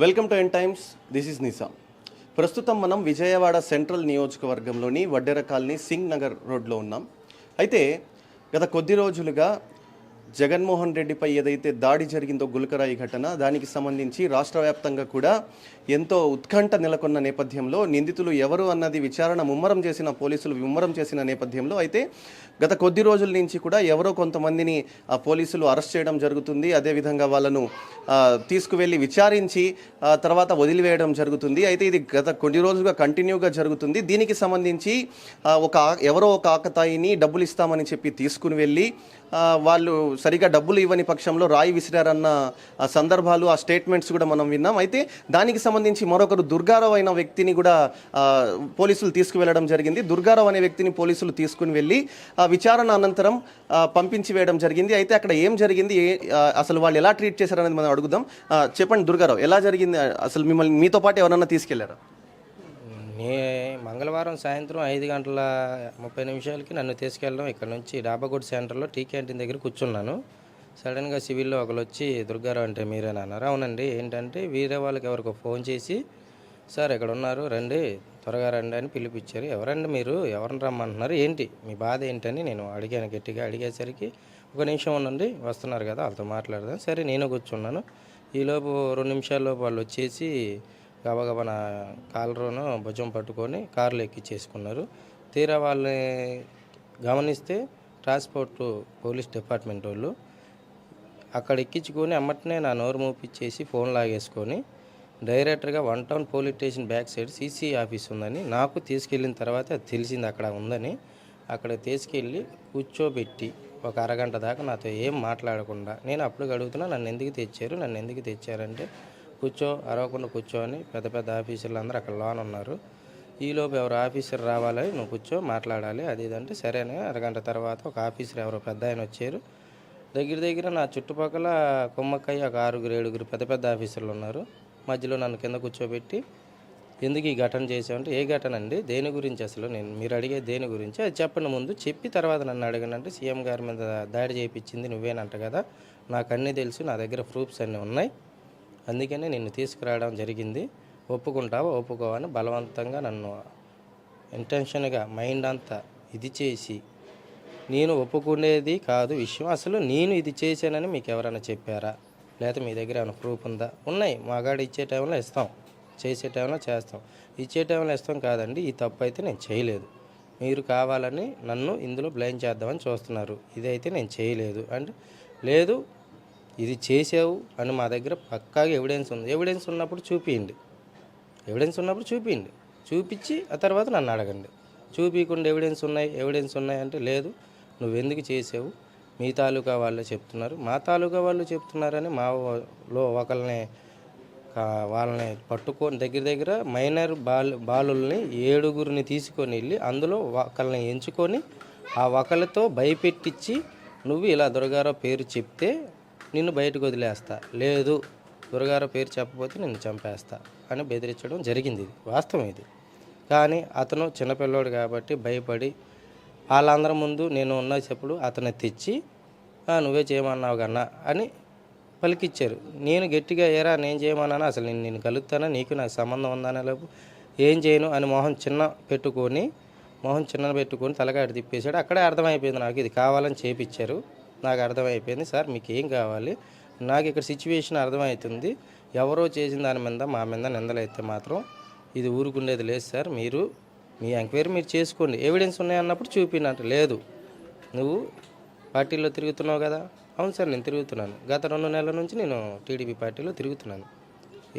Welcome to N Times. This is Nisa. ప్రస్తుతం మనం Vijayawada central నియోజకవర్గంలోని వడ్డెర కాలనీ సింగ్ నగర్ రోడ్లో ఉన్నాం. అయితే గత కొద్ది రోజులుగా జగన్మోహన్ రెడ్డిపై ఏదైతే దాడి జరిగిందో గులకరాయి ఘటన, దానికి సంబంధించి రాష్ట్ర వ్యాప్తంగా కూడా ఎంతో ఉత్కంఠ నెలకొన్న నేపథ్యంలో నిందితులు ఎవరు అన్నది విచారణ పోలీసులు ముమ్మరం చేసిన నేపథ్యంలో అయితే గత కొద్ది రోజుల నుంచి కూడా ఎవరో కొంతమందిని పోలీసులు అరెస్ట్ చేయడం జరుగుతుంది. అదేవిధంగా వాళ్ళను తీసుకువెళ్ళి విచారించి తర్వాత వదిలివేయడం జరుగుతుంది. అయితే ఇది గత కొన్ని రోజులుగా కంటిన్యూగా జరుగుతుంది. దీనికి సంబంధించి ఎవరో ఒక ఆకతాయిని డబ్బులు ఇస్తామని చెప్పి తీసుకుని వెళ్ళి వాళ్ళు సరిగా డబ్బులు ఇవ్వని పక్షంలో రాయి విసిరారన్న సందర్భాలు, ఆ స్టేట్మెంట్స్ కూడా మనం విన్నాం. అయితే దానికి సంబంధించి మరొకరు దుర్గారావు అయిన వ్యక్తిని కూడా పోలీసులు తీసుకువెళ్ళడం జరిగింది. దుర్గారావు అనే వ్యక్తిని పోలీసులు తీసుకుని వెళ్ళి విచారణ అనంతరం పంపించి వేయడం జరిగింది. అయితే అక్కడ ఏం జరిగింది, అసలు వాళ్ళు ఎలా ట్రీట్ చేశారనేది మనం అడుగుదాం. చెప్పండి దుర్గారావు, ఎలా జరిగింది? అసలు మిమ్మల్ని మీతో పాటు ఎవరన్నా తీసుకెళ్లారా? మంగళవారం సాయంత్రం 5:30 నన్ను తీసుకెళ్ళడం, ఇక్కడ నుంచి డాబాగూడ్ సెంటర్లో టీ క్యాంటీన్ దగ్గర కూర్చున్నాను. సడన్గా సివిల్లో ఒకరు వచ్చి దుర్గారావు అంటే మీరేనా అన్నారు. అవునండి. ఏంటంటే వేరే వాళ్ళకి ఎవరికో ఫోన్ చేసి సార్ ఎక్కడ ఉన్నారు, రండి త్వరగా రండి అని పిలిపించారు. ఎవరండి మీరు, ఎవరిని రమ్మంటున్నారు, ఏంటి మీ బాధ ఏంటని నేను అడిగాను. గట్టిగా అడిగేసరికి ఒక నిమిషం ఉండండి వస్తున్నారు కదా వాళ్ళతో మాట్లాడదాం. సరే నేను కూర్చున్నాను. ఈలోపు 2 నిమిషాల్లోపు వాళ్ళు వచ్చేసి గబగబా నా కాలరును భుజం పట్టుకొని కారులో ఎక్కించేసుకున్నారు. తీరా వాళ్ళని గమనిస్తే ట్రాన్స్పోర్ట్ పోలీస్ డిపార్ట్మెంట్ వాళ్ళు అక్కడ ఎక్కించుకొని అమ్మటనే నా నోరు మూపిచ్చేసి ఫోన్ లాగేసుకొని డైరెక్టర్గా 1 town police station back side CC office ఉందని నాకు తీసుకెళ్ళిన తర్వాత అది తెలిసింది అక్కడ ఉందని. అక్కడ తీసుకెళ్ళి కూర్చోబెట్టి ఒక అరగంట దాకా నాతో ఏం మాట్లాడకుండా, నేను అప్పుడు అడుగుతున్నా నన్ను ఎందుకు తెచ్చారంటే కూర్చో, అరవకుండా కూర్చో అని పెద్ద పెద్ద ఆఫీసర్లు అందరూ అక్కడ లోన్ ఉన్నారు. ఈలోపు ఎవరు ఆఫీసర్ రావాలి, నువ్వు కూర్చో మాట్లాడాలి అది ఇదంటే సరే అని అరగంట తర్వాత ఒక ఆఫీసర్ ఎవరో పెద్ద ఆయన వచ్చారు. దగ్గర నా చుట్టుపక్కల కుమ్మక్కయ్య ఒక 6-7 పెద్ద పెద్ద ఆఫీసర్లు ఉన్నారు. మధ్యలో నన్ను కింద కూర్చోబెట్టి ఎందుకు ఈ ఘటన చేసామంటే, ఏ ఘటన అండి, దేని గురించి అసలు మీరు అడిగే దేని గురించి అది చెప్పండి ముందు, చెప్పి తర్వాత నన్ను అడగనంటే సీఎం గారి మీద దాడి చేయించింది నువ్వేనంట కదా, నాకు అన్నీ తెలుసు, నా దగ్గర ప్రూఫ్స్ అన్నీ ఉన్నాయి, అందుకనే నిన్ను తీసుకురావడం జరిగింది, ఒప్పుకుంటావా ఒప్పుకోవా అని బలవంతంగా నన్ను ఇంటెన్షన్గా మైండ్ అంతా ఇది చేసి, నేను ఒప్పుకునేది కాదు విషయం, అసలు నేను ఇది చేశానని మీకు ఎవరైనా చెప్పారా, లేకపోతే మీ దగ్గర ఏమైనా ప్రూఫ్ ఉందా? ఉన్నాయి, మాగాడు ఇచ్చే టైంలో ఇస్తాం, చేసే టైంలో చేస్తాం, ఇచ్చే టైంలో ఇస్తాం కాదండి, ఈ తప్పు అయితే నేను చేయలేదు, మీరు కావాలని నన్ను ఇందులో బ్లేమ్ చేద్దామని చూస్తున్నారు, ఇదైతే నేను చేయలేదు అంటే, లేదు ఇది చేసావు అని మా దగ్గర పక్కాగా ఎవిడెన్స్ ఉంది, ఎవిడెన్స్ ఉన్నప్పుడు చూపించండి, చూపించి ఆ తర్వాత నన్ను అడగండి. చూపించకుండా ఎవిడెన్స్ ఉన్నాయి అంటే లేదు, నువ్వెందుకు చేసావు, మీ తాలూకా వాళ్ళే చెప్తున్నారు, మా తాలూకా వాళ్ళు చెప్తున్నారని మాలో వాళ్ళని పట్టుకొని దగ్గర మైనర్ బాలుల్ని 7 తీసుకొని వెళ్ళి అందులో ఒకళ్ళని ఎంచుకొని ఆ ఒకళ్ళతో భయపెట్టించి నువ్వు ఇలా దుర్గారావు పేరు చెప్తే నిన్ను బయటకు వదిలేస్తా, లేదు దుర్గారావు పేరు చెప్పకపోతే నిన్ను చంపేస్తా అని బెదిరించడం జరిగింది. ఇది వాస్తవం ఇది. కానీ అతను చిన్నపిల్లోడు కాబట్టి భయపడి వాళ్ళందరి ముందు నేను ఉన్న చెప్పుడు అతను తెచ్చి నువ్వే చేయమన్నావు కన్నా అని పలికిచ్చారు. నేను గట్టిగా ఏరా నేను చేయమన్నాను, అసలు నేను కలుగుతానా, నీకు నాకు సంబంధం ఉందనే లోపు ఏం చేయను అని మొహం చిన్న పెట్టుకొని తలకాడ తిప్పేశాడు. అక్కడే అర్థమైపోయింది నాకు ఇది కావాలని చేపించారు. నాకు అర్థమైపోయింది, సార్ మీకు ఏం కావాలి, నాకు ఇక్కడ సిచ్యువేషన్ అర్థమవుతుంది, ఎవరో చేసిన దాని మీద మా మీద నిందలైతే మాత్రం ఇది ఊరుకుండేది లేదు సార్, మీరు మీ ఎంక్వైరీ మీరు చేసుకోండి, ఎవిడెన్స్ ఉన్నాయన్నప్పుడు చూపినట్టు, లేదు నువ్వు పార్టీలో తిరుగుతున్నావు కదా, అవును సార్ నేను తిరుగుతున్నాను, గత 2 నెలల నుంచి నేను టీడీపీ పార్టీలో తిరుగుతున్నాను,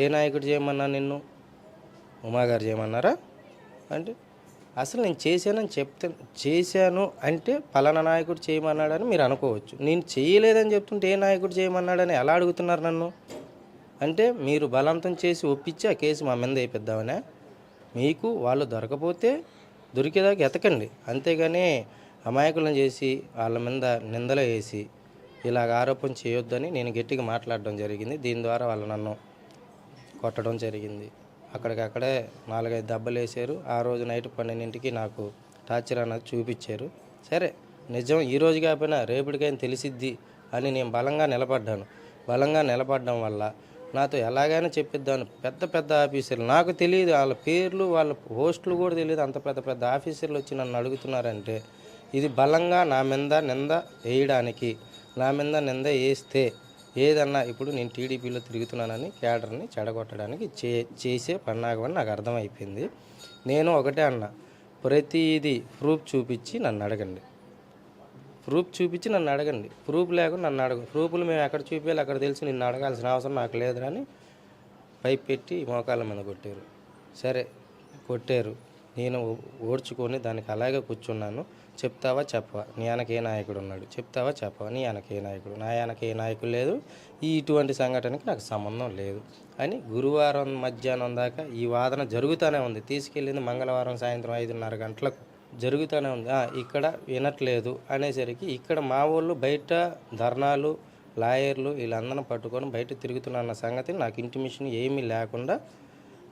ఏ నాయకుడు చేయమన్నా నిన్ను, ఉమాగారు చేయమన్నారా అంటే, అసలు నేను చేశాను అంటే పలానా నాయకుడు చేయమన్నాడని మీరు అనుకోవచ్చు, నేను చేయలేదని చెప్తుంటే ఏ నాయకుడు చేయమన్నాడని ఎలా అడుగుతున్నారు నన్ను అంటే, మీరు బలవంతం చేసి ఒప్పించి ఆ కేసు మా మీద వేయిద్దామనే, మీకు వాళ్ళు దొరకపోతే దొరికేదాకా ఎతకండి, అంతేగాని అమాయకులను చేసి వాళ్ళ మీద నిందలు వేసి ఇలాగ ఆరోపణ చేయొద్దని నేను గట్టిగా మాట్లాడడం జరిగింది. దీని ద్వారా వాళ్ళు నన్ను కొట్టడం జరిగింది. అక్కడికక్కడే 4-5 దెబ్బలు వేసారు. ఆ రోజు నైట్ 12ంటికి నాకు టార్చర్ అన్నది చూపించారు. సరే నిజం ఈరోజు కాకపోయినా రేపటికైనా తెలిసిద్ది అని నేను బలంగా నిలబడ్డం వల్ల నాతో ఎలాగైనా చెప్పిద్దాను. పెద్ద పెద్ద ఆఫీసర్లు నాకు తెలియదు, వాళ్ళ పేర్లు వాళ్ళ పోస్టులు కూడా తెలియదు. అంత పెద్ద పెద్ద ఆఫీసర్లు వచ్చి నన్ను అడుగుతున్నారంటే ఇది బలంగా నా మీద నింద వేయడానికి, నా మీద నింద వేస్తే ఏదన్నా ఇప్పుడు నేను టీడీపీలో తిరుగుతున్నానని క్యాడర్ని చెడగొట్టడానికి చేసే పన్నాగమని నాకు అర్థమైపోయింది. నేను ఒకటే అన్నా, ప్రతిదీ ప్రూఫ్ చూపించి నన్ను అడగండి, ప్రూఫ్ చూపించి నన్ను అడగండి, ప్రూఫ్ లేకుండా నన్ను అడగ ప్రూఫ్లు మేము ఎక్కడ చూపించాలి అక్కడ తెలిసి నిన్ను అడగాల్సిన అవసరం నాకు లేదని పైప్ పెట్టి మోకాళ్ళ మీద కొట్టారు. సరే కొట్టారు, నేను ఓడ్చుకొని దానికి అలాగే కూర్చున్నాను. చెప్తావా చెప్పవా, నీ వెనక ఏ నాయకుడు ఉన్నాడు, చెప్తావా చెప్పవా, నీ వెనక ఏ నాయకుడు, నా వెనక ఏ నాయకుడు లేదు, ఇటువంటి సంఘటనకి నాకు సంబంధం లేదు అని గురువారం మధ్యాహ్నం దాకా ఈ వాదన జరుగుతూనే ఉంది. తీసుకెళ్ళింది మంగళవారం సాయంత్రం 5:30 గంటలకు జరుగుతూనే ఉంది. ఇక్కడ వినట్లేదు అనేసరికి ఇక్కడ మా వాళ్ళు బయట ధర్నాలు, లాయర్లు వీళ్ళందరిని పట్టుకొని బయట తిరుగుతున్న సంగతి నాకు ఇంటిమేషన్ ఏమీ లేకుండా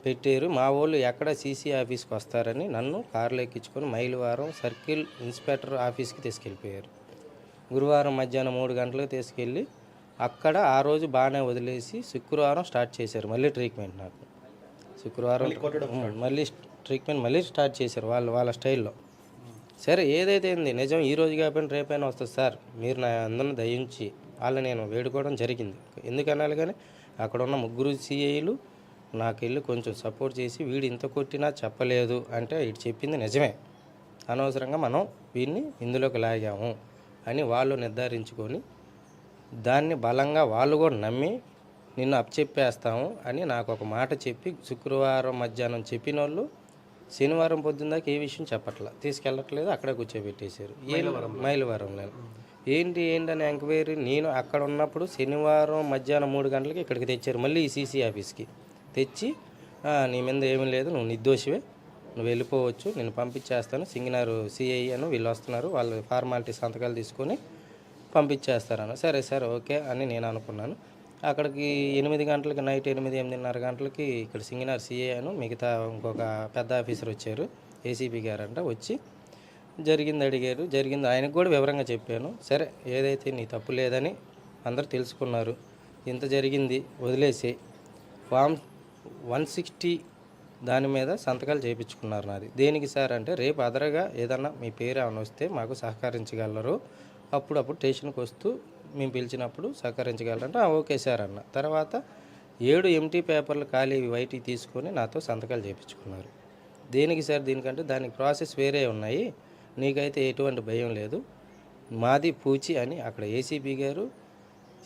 పెట్టారు. మా వాళ్ళు ఎక్కడ సీసీ ఆఫీస్కి వస్తారని నన్ను కారులో ఎక్కించుకొని మైలవరం సర్కిల్ ఇన్స్పెక్టర్ ఆఫీస్కి తీసుకెళ్ళిపోయారు. గురువారం మధ్యాహ్నం 3 గంటలకు తీసుకెళ్ళి అక్కడ ఆ రోజు బాగానే వదిలేసి శుక్రవారం స్టార్ట్ చేశారు మళ్ళీ ట్రీట్మెంట్. నాకు శుక్రవారం మళ్ళీ ట్రీట్మెంట్ మళ్ళీ స్టార్ట్ చేశారు వాళ్ళ స్టైల్లో. సరే ఏదైతే ఉంది నిజం ఈ రోజు కాకపోయినా రేపైనా వస్తుంది సార్, మీరు నా అందరిని దయించి వాళ్ళని నేను వేడుకోవడం జరిగింది. ఎందుకనాలి కానీ అక్కడ ఉన్న 3 సిఐలు నాకు వెళ్ళి కొంచెం సపోర్ట్ చేసి వీడు ఇంత కొట్టినా చెప్పలేదు అంటే ఇటు చెప్పింది నిజమే, అనవసరంగా మనం వీడిని ఇందులోకి లాగాము అని వాళ్ళు నిర్ధారించుకొని దాన్ని బలంగా వాళ్ళు కూడా నమ్మి నిన్ను అప్పచెప్పేస్తాము అని నాకు ఒక మాట చెప్పి శుక్రవారం మధ్యాహ్నం చెప్పిన వాళ్ళు శనివారం పొద్దున్న దాకా ఏ విషయం చెప్పట్లా, తీసుకెళ్ళట్లేదు, అక్కడే కూర్చోబెట్టేశారు మైలవరంలో. ఏంటని ఎంక్వైరీ నేను అక్కడ ఉన్నప్పుడు శనివారం మధ్యాహ్నం 3 గంటలకి ఇక్కడికి తెచ్చారు మళ్ళీ ఈ సీసీ ఆఫీస్కి తెచ్చి, నీ మీద ఏమీ లేదు, నువ్వు నిర్దోషివే, నువ్వు వెళ్ళిపోవచ్చు, నేను పంపించేస్తాను, సింగినారు సిఐ అని వీళ్ళు వస్తున్నారు, వాళ్ళు ఫార్మాలిటీ సంతకాలు తీసుకొని పంపించేస్తారన్న. సరే సార్ ఓకే అని నేను అనుకున్నాను. అక్కడికి 8 గంటలకి నైట్ 8-8:30 గంటలకి ఇక్కడ సింగినార్ సిఐ అను మిగతా ఇంకొక పెద్ద ఆఫీసర్ వచ్చారు, ఏసీపీ గారు అంట. వచ్చి జరిగింది అడిగారు, జరిగింది ఆయనకు కూడా వివరంగా చెప్పాను. సరే ఏదైతే నీ తప్పు లేదని అందరు తెలుసుకున్నారు, ఇంత జరిగింది వదిలేసి ఫామ్ 160 దాని మీద సంతకాలు చేయించుకున్నారు నాది. దేనికి సార్ అంటే రేపు అదరగా ఏదన్నా మీ పేరు ఏమైనా వస్తే మాకు సహకరించగలరు, అప్పుడప్పుడు స్టేషన్కి వస్తూ మేము పిలిచినప్పుడు సహకరించగలరంటే ఓకే సార్ అన్న. తర్వాత 7 ఎంటీ పేపర్లు ఖాళీ వైట్ తీసుకొని నాతో సంతకాలు చేయించుకున్నారు. దేనికి సార్, దీనికంటే దానికి ప్రాసెస్ వేరే ఉన్నాయి, నీకైతే ఎటువంటి భయం లేదు, మాది పూచి అని అక్కడ ఏసీపీ గారు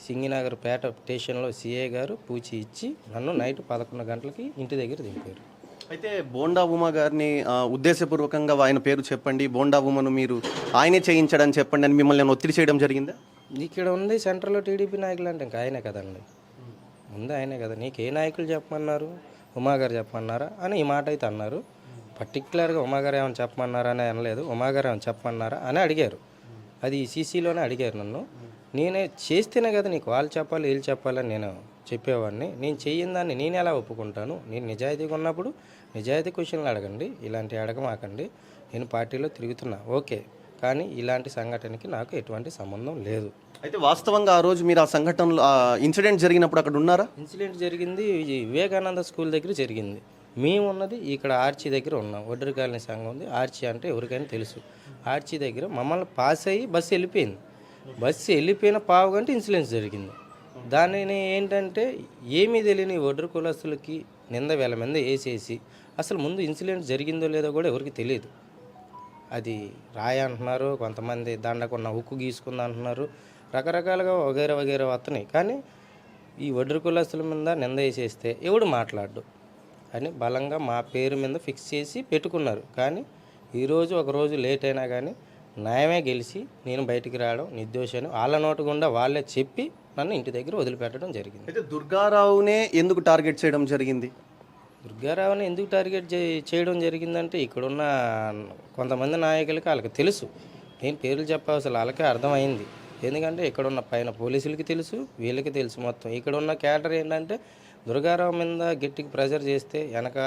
సింగినగర్ పేట స్టేషన్లో సిఐ గారు పూచి ఇచ్చి నన్ను నైట్ 11 గంటలకి ఇంటి దగ్గర దింపారు. అయితే బోండా ఉమా గారిని ఉద్దేశపూర్వకంగా ఆయన పేరు చెప్పండి, బోండా ఉమను మీరు ఆయనే చేయించడని చెప్పండి అని మిమ్మల్ని ఒత్తిడి చేయడం జరిగిందా? ఇక్కడ ఉంది సెంటర్లో టీడీపీ నాయకులు అంటే ఇంకా ఆయనే కదండి, ముందు ఆయనే కదా. నీకు ఏ నాయకులు చెప్పమన్నారు, ఉమాగారు చెప్పమన్నారా అని ఈ మాట అయితే అన్నారు. పర్టికులర్గా ఉమాగారు ఏమైనా చెప్పమన్నారా అని అనలేదు, ఉమాగారు ఏమైనా చెప్పమన్నారా అని అడిగారు. అది సీసీలోనే అడిగారు నన్ను. నేనే చేస్తేనే కదా నీకు వాళ్ళు చెప్పాలి వీళ్ళు చెప్పాలని నేను చెప్పేవాడిని. నేను చెయ్యని దాన్ని నేను ఎలా ఒప్పుకుంటాను? నేను నిజాయితీగా ఉన్నప్పుడు నిజాయితీ క్వశ్చన్లు అడగండి, ఇలాంటివి అడగమాకండి. నేను పార్టీలో తిరుగుతున్నా ఓకే, కానీ ఇలాంటి సంఘటనకి నాకు ఎటువంటి సంబంధం లేదు. అయితే వాస్తవంగా ఆ రోజు మీరు ఆ సంఘటనలో ఇన్సిడెంట్ జరిగినప్పుడు అక్కడ ఉన్నారా? ఇన్సిడెంట్ జరిగింది వివేకానంద స్కూల్ దగ్గర జరిగింది. మేము ఉన్నది ఇక్కడ ఆర్చి దగ్గర ఉన్నాం. ఒడ్డరి కాలనీ సంఘం ఉంది, ఆర్చి అంటే ఎవరికైనా తెలుసు. ఆర్చి దగ్గర మమ్మల్ని పాస్ అయ్యి బస్సు వెళ్ళిపోయింది. బస్సు వెళ్ళిపోయిన పావు గంట ఇన్సిడెంట్ జరిగింది. దానిని ఏంటంటే ఏమీ తెలియని ఒడ్డరి కులస్తులకి నింద వేల మీద వేసేసి అసలు ముందు ఇన్సిడెంట్ జరిగిందో లేదో కూడా ఎవరికి తెలియదు. అది రాయి అంటున్నారు, కొంతమంది దండకున్న ఉక్కు గీసుకుంది అంటున్నారు, రకరకాలుగా వగేర వస్తున్నాయి. కానీ ఈ ఒడ్డరి కులస్తుల మీద నింద వేసేస్తే ఎవడు మాట్లాడు అని బలంగా మా పేరు మీద ఫిక్స్ చేసి పెట్టుకున్నారు. కానీ ఈరోజు ఒకరోజు లేట్ అయినా కానీ న్యాయమే గెలిచి నేను బయటికి రావడం నిర్దోషాన్ని వాళ్ళ నోటు గుండా వాళ్ళే చెప్పి నన్ను ఇంటి దగ్గర వదిలిపెట్టడం జరిగింది. అయితే దుర్గారావునే ఎందుకు టార్గెట్ చేయడం జరిగింది? దుర్గారావుని ఎందుకు టార్గెట్ చేయడం జరిగిందంటే ఇక్కడున్న కొంతమంది నాయకులకి వాళ్ళకి తెలుసు, నేను పేర్లు చెప్పవలసిన వాళ్ళకే అర్థమైంది. ఎందుకంటే ఇక్కడున్న పైన పోలీసులకి తెలుసు, వీళ్ళకి తెలుసు. మొత్తం ఇక్కడున్న క్యాడర్ ఏంటంటే దుర్గారావు మీద గట్టికి ప్రెజర్ చేస్తే వెనక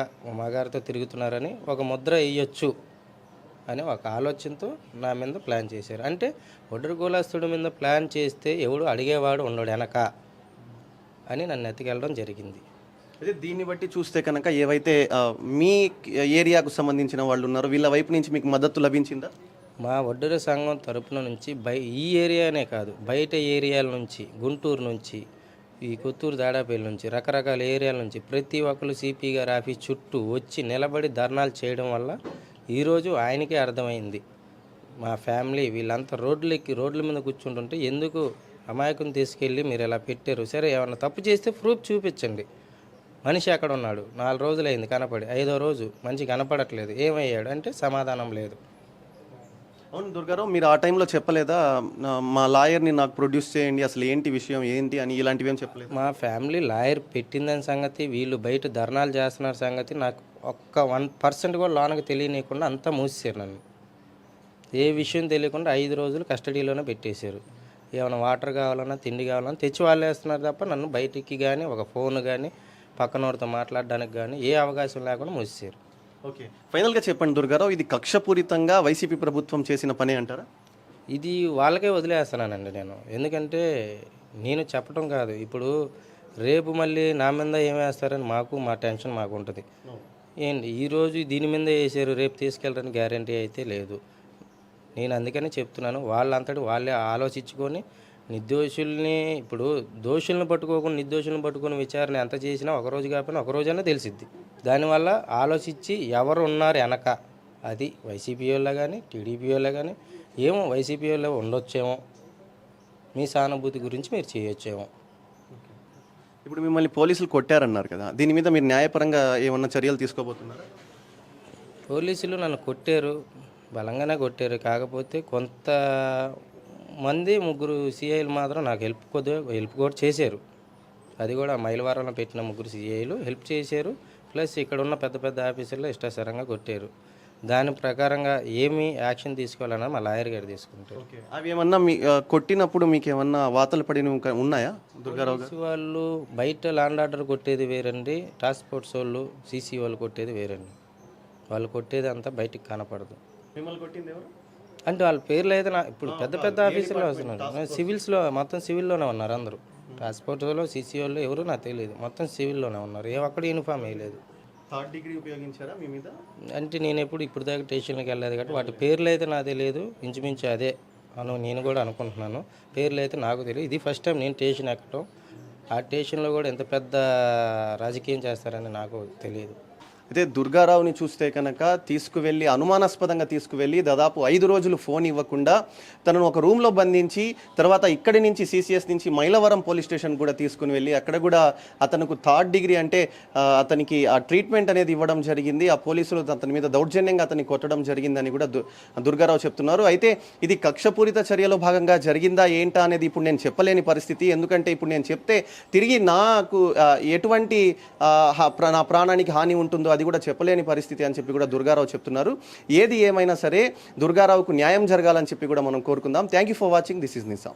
మగారితో తిరుగుతున్నారని ఒక ముద్ర వేయొచ్చు అని ఒక ఆలోచనతో నా మీద ప్లాన్ చేశారు. అంటే ఒడ్డరి కులస్తుడి మీద ప్లాన్ చేస్తే ఎవడు అడిగేవాడు ఉండడు వెనక అని నన్ను ఎత్తుకెళ్ళడం జరిగింది. అయితే దీన్ని బట్టి చూస్తే కనుక ఏవైతే మీ ఏరియాకు సంబంధించిన వాళ్ళు ఉన్నారో వీళ్ళ వైపు నుంచి మీకు మద్దతు లభించిందా? మా వడ్డెర సంఘం తరపున నుంచి ఈ ఏరియానే కాదు, బయట ఏరియాల నుంచి, గుంటూరు నుంచి, ఈ కొత్తూరు దాడాపల్లి నుంచి, రకరకాల ఏరియాల నుంచి ప్రతి ఒక్కరు సిపి గారి ఆఫీస్ చుట్టూ వచ్చి నిలబడి ధర్నాలు చేయడం వల్ల ఈరోజు ఆయనకే అర్థమైంది. మా ఫ్యామిలీ వీళ్ళంతా రోడ్ల మీద కూర్చుంటుంటే ఎందుకు అమాయకుని తీసుకెళ్ళి మీరు ఇలా పెట్టారు, సరే ఏమన్నా తప్పు చేస్తే ప్రూఫ్ చూపించండి. మనిషి అక్కడ ఉన్నాడు, 4 రోజులైంది కనపడి, 5వ రోజు మనిషి కనపడట్లేదు, ఏమయ్యాడు అంటే సమాధానం లేదు. అవును దుర్గారావు, మీరు ఆ టైంలో చెప్పలేదా మా లాయర్ని నాకు ప్రొడ్యూస్ చేయండి, అసలు ఏంటి విషయం ఏంటి అని ఇలాంటివి ఏం చెప్పలేదు? మా ఫ్యామిలీ లాయర్ పెట్టిందని సంగతి, వీళ్ళు బయట ధర్నాలు చేస్తున్న సంగతి నాకు ఒక్క 1% కూడా లోనకి తెలియనీయకుండా అంతా మూసేశారు. నన్ను ఏ విషయం తెలియకుండా 5 రోజులు కస్టడీలోనే పెట్టేశారు. ఏమైనా వాటర్ కావాలన్నా తిండి కావాలన్నా తెచ్చి వాళ్ళు వేస్తున్నారు తప్ప నన్ను బయటికి కానీ ఒక ఫోన్ కానీ పక్కనోడితో మాట్లాడడానికి కానీ ఏ అవకాశం లేకుండా మూసేశారు. ఓకే, ఫైనల్గా చెప్పండి దుర్గారావు, ఇది కక్షపూరితంగా వైసీపీ ప్రభుత్వం చేసిన పనే అంటారా? ఇది వాళ్ళకే వదిలేస్తున్నానండి నేను. ఎందుకంటే నేను చెప్పడం కాదు, ఇప్పుడు రేపు మళ్ళీ నా మీద ఏమేస్తారని మా టెన్షన్ మాకు ఉంటుంది. ఏంటి ఈరోజు దీని మీద వేసారు, రేపు తీసుకెళ్ళడానికి గ్యారంటీ అయితే లేదు. నేను అందుకని చెప్తున్నాను, వాళ్ళంతటి వాళ్ళే ఆలోచించుకొని నిర్దోషుల్ని, ఇప్పుడు దోషులను పట్టుకోకుండా నిర్దోషులను పట్టుకొని విచారణ ఎంత చేసినా ఒకరోజు కాకపోయినా ఒక రోజైనా తెలిసిద్ది. దానివల్ల ఆలోచించి ఎవరు ఉన్నారు వెనక, అది వైసీపీ వాళ్ళ కానీ టీడీపీ వాళ్ళ కానీ, ఏమో వైసీపీ వాళ్ళు ఉండొచ్చేమో, మీ సానుభూతి గురించి మీరు చేయొచ్చేమో. ఇప్పుడు మిమ్మల్ని పోలీసులు కొట్టారన్నారు కదా, దీని మీద మీరు న్యాయపరంగా ఏమన్నా చర్యలు తీసుకోబోతున్నారా? పోలీసులు నన్ను కొట్టారు, బలంగానే కొట్టారు. కాకపోతే కొంతమంది 3 సిఐలు మాత్రం నాకు హెల్ప్ కూడా చేశారు. అది కూడా మైలవరంలో పెట్టిన 3 సిఐలు హెల్ప్ చేశారు. ప్లస్ ఇక్కడ ఉన్న పెద్ద పెద్ద ఆఫీసర్లు ఇష్టాసారంగా కొట్టారు. దాని ప్రకారంగా ఏమి యాక్షన్ తీసుకోవాలన్నా మా లాయర్ గారు తీసుకుంటారు. అవి ఏమన్నా మీ కొట్టినప్పుడు మీకు ఏమన్నా వాతలు పడిన ఉన్నాయా దుర్గారావు గారు? వాళ్ళు బయట ల్యాండ్ ఆర్డర్ కొట్టేది వేరండి, టాస్క్ ఫోర్స్ వాళ్ళు సీసీ వాళ్ళు కొట్టేది వేరండి. వాళ్ళు కొట్టేది అంతా బయటికి కనపడదు. మిమ్మల్ని కొట్టింది ఎవరు అంటే వాళ్ళ పేర్లు అయితే ఇప్పుడు పెద్ద పెద్ద ఆఫీసులో వస్తున్నారు, సివిల్స్లో మొత్తం సివిల్లోనే ఉన్నారు అందరూ. ట్రాన్స్పోర్ట్లో సీసీ వాళ్ళు ఎవరు నాకు తెలియదు, మొత్తం సివిల్లోనే ఉన్నారు. ఒక్కడు యూనిఫామ్ వేయలేదు. 3rd డిగ్రీ ఉపయోగించారా మీ మీద? అంటే నేను ఇప్పుడు దాకా స్టేషన్కి వెళ్ళలేదు కాబట్టి వాటి పేర్లు అయితే నాకు తెలియదు. ఇంచుమించు అదే నేను కూడా అనుకుంటున్నాను. పేర్లు అయితే నాకు తెలియదు. ఇది ఫస్ట్ టైం నేను స్టేషన్ ఎక్కడం. ఆ స్టేషన్లో కూడా ఎంత పెద్ద రాజకీయం చేస్తారని నాకు తెలియదు. అయితే దుర్గారావుని చూస్తే కనుక అనుమానాస్పదంగా తీసుకువెళ్ళి దాదాపు 5 రోజులు ఫోన్ ఇవ్వకుండా తనను ఒక రూమ్లో బంధించి తర్వాత ఇక్కడి నుంచి CCS నుంచి మైలవరం పోలీస్ స్టేషన్ కూడా తీసుకుని వెళ్ళి అక్కడ కూడా అతనికి 3rd డిగ్రీ అంటే అతనికి ఆ ట్రీట్మెంట్ అనేది ఇవ్వడం జరిగింది. ఆ పోలీసులు అతని మీద దౌర్జన్యంగా అతన్ని కొట్టడం జరిగిందని కూడా దుర్గారావు చెప్తున్నారు. అయితే ఇది కక్షపూరిత చర్యలో భాగంగా జరిగిందా ఏంటా అనేది ఇప్పుడు నేను చెప్పలేని పరిస్థితి. ఎందుకంటే ఇప్పుడు నేను చెప్తే తిరిగి నాకు ఎటువంటి నా ప్రాణానికి హాని ఉంటుందో అది కూడా చెప్పలేని పరిస్థితి అని చెప్పి కూడా దుర్గారావు చెప్తున్నారు. ఏది ఏమైనా సరే దుర్గారావుకు న్యాయం జరగాలని చెప్పి కూడా మనం కోరుకుందాం. Thank you for watching. This is Nizam.